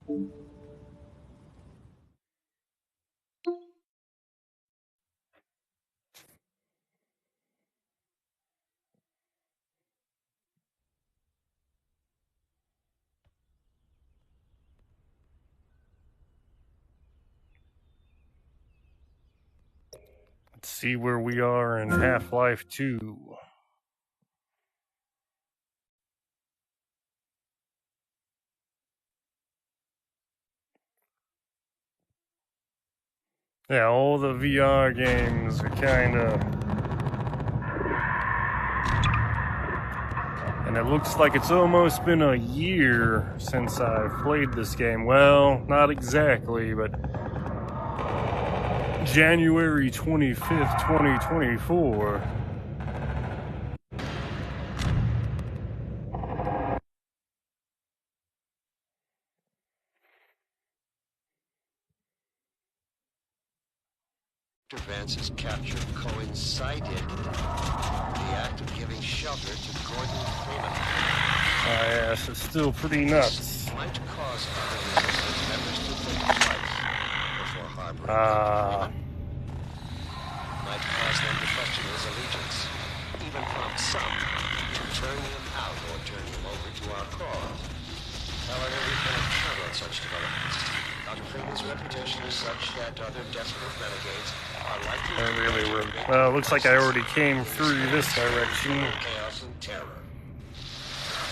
Let's see where we are in Half-Life 2. Yeah, all the VR games are kinda... And it looks like it's almost been a year since I've played this game. Well, not exactly, but... January 25th, 2024. Vance's capture coincided with the act of giving shelter to Gordon Freeman. Yeah, so it's still pretty nuts. This might cause other resistance members to think twice before harboring Freeman. Might cause them to question his allegiance, even prompt some to turn him out or turn him over to our cause. However, we cannot count on such developments. Dr. Freeman's reputation is such that other desperate renegades are likely to really were. Well, it looks like I already came through this direction. Chaos and terror.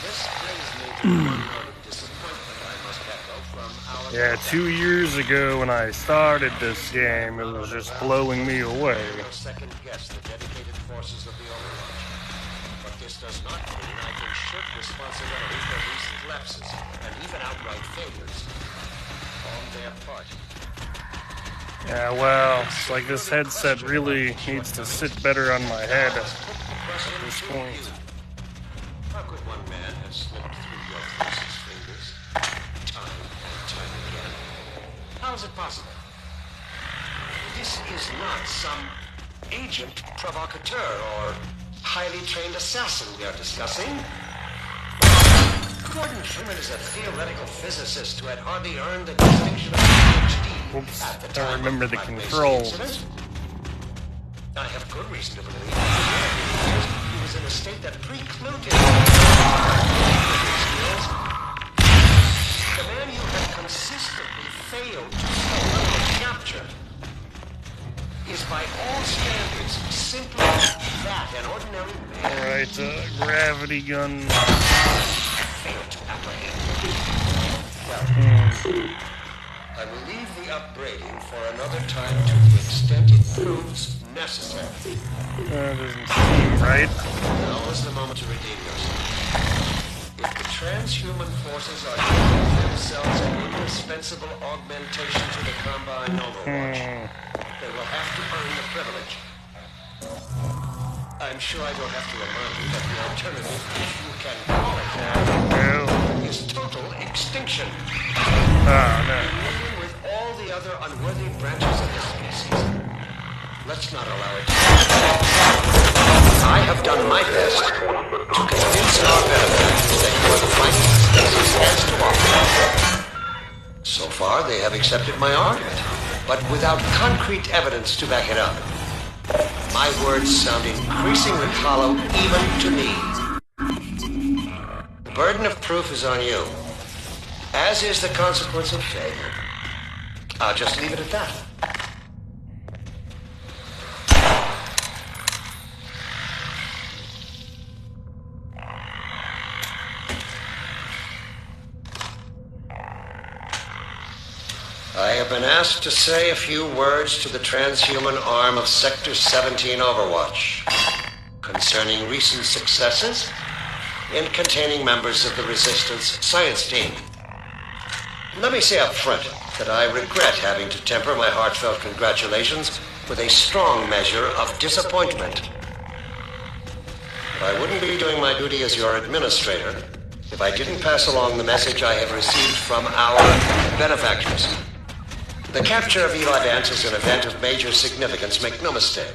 This brings me to one note of disappointment I must echo from our... Yeah, 2 years ago when I started this game, it was just blowing me away. Second guess the dedicated forces of the Overwatch. But this does not mean I can shirk responsibility for recent lapses and even outright failures on their part. Yeah, well, it's like this headset really needs to sit better on my head at this point. How could one man have slipped through your force's fingers time and time again? How is it possible? This is not some agent provocateur or highly trained assassin we are discussing. Gordon Freeman is a theoretical physicist who had hardly earned the distinction of PhD. Oops, I don't remember the controls. I have good reason to believe he was in a state that precluded skills. The man you have consistently failed to follow and capture is by all standards simply that, an ordinary man. Alright, gravity gun. Failed to apprehend. I will leave the upbraiding for another time to the extent it proves necessary. That doesn't seem right. Now is the moment to redeem yourself. If the transhuman forces are to make themselves an indispensable augmentation to the Combine Overwatch, they will have to earn the privilege. I'm sure I don't have to remind you that the alternative, if you can call it that, is total extinction. No. With all the other unworthy branches of the species. Let's not allow it to I have done my best to convince our benefactors that you are the finest species has to offer. So far, they have accepted my argument, but without concrete evidence to back it up. My words sound increasingly hollow even to me. The burden of proof is on you, as is the consequence of failure. I'll just leave it at that. I have been asked to say a few words to the transhuman arm of Sector 17 Overwatch concerning recent successes in containing members of the Resistance science team. Let me say up front that I regret having to temper my heartfelt congratulations with a strong measure of disappointment. But I wouldn't be doing my duty as your administrator if I didn't pass along the message I have received from our benefactors. The capture of Eli Vance is an event of major significance, make no mistake.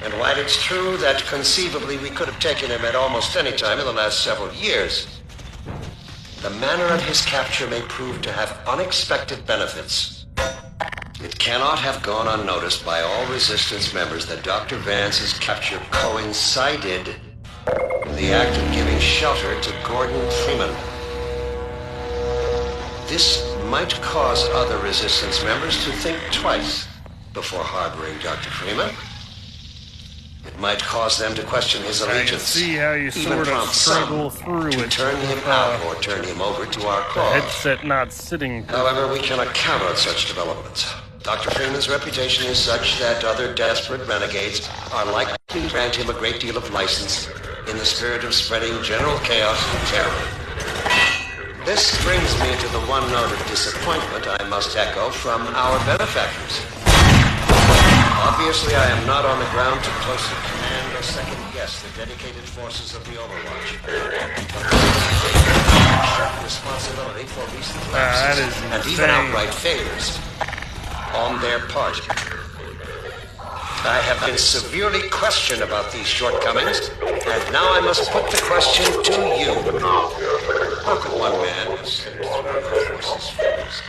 And while it's true that conceivably we could have taken him at almost any time in the last several years, The manner of his capture may prove to have unexpected benefits. It cannot have gone unnoticed by all Resistance members that Dr. Vance's capture coincided with the act of giving shelter to Gordon Freeman. This might cause other Resistance members to think twice before harboring Dr. Freeman. It might cause them to question his allegiance. I can see how you sort of struggle through to it. turn him out or turn him over to our The cause. headset not sitting. However, we cannot count on such developments. Dr. Freeman's reputation is such that other desperate renegades are likely to grant him a great deal of license in the spirit of spreading general chaos and terror. This brings me to the one note of disappointment I must echo from our benefactors. Obviously, I am not on the ground to closely command or second-guess the dedicated forces of the Overwatch. Responsibility for recent lapses and even outright failures on their part. I have been severely questioned about these shortcomings, and now I must put the question to you. How could one man have slipped through the forces' fingers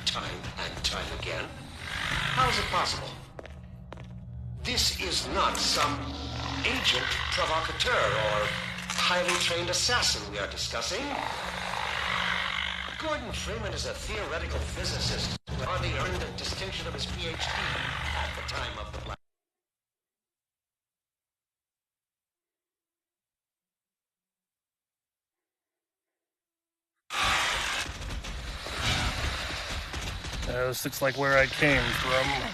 time and time again? How is it possible? This is not some agent provocateur or highly trained assassin we are discussing. Gordon Freeman is a theoretical physicist who hardly earned the distinction of his PhD at the time of the Black. This looks like where I came from.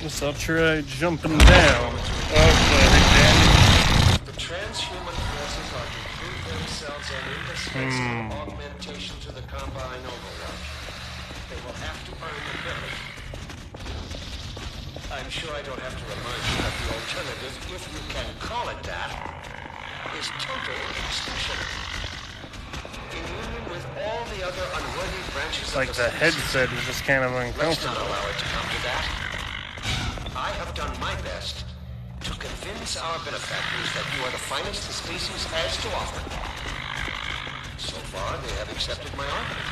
Guess I'll try jumping down. The transhuman forces are to prove themselves an indispensable augmentation to the Combine Overwatch. They will have to earn the privilege. I'm sure I don't have to remind you that the alternative, if you can call it that, is total extinction. In union with all the other unworthy branches It's like the headset is just kind of let's uncomfortable. not allow it to come to that. I have done my best to convince our benefactors that you are the finest the species has to offer. So far, they have accepted my argument,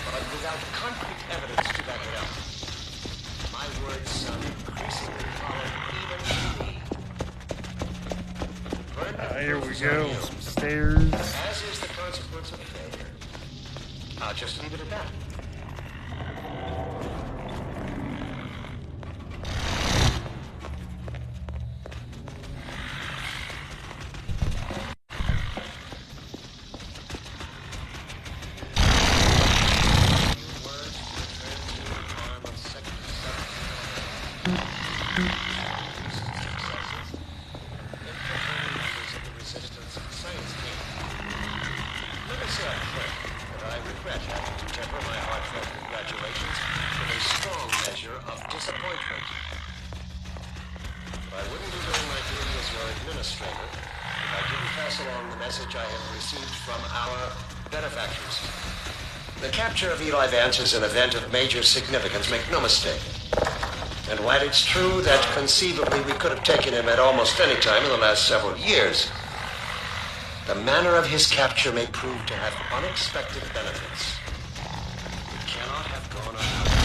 but without concrete evidence to back it up. My words sound increasingly hollow even to me. Here we go. Some stairs. As is the consequence of failure. I'll just leave it at that. The capture of Eli Vance is an event of major significance, make no mistake. And while it's true that conceivably we could have taken him at almost any time in the last several years, the manner of his capture may prove to have unexpected benefits. It cannot have gone unnoticed.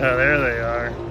Oh, there they are.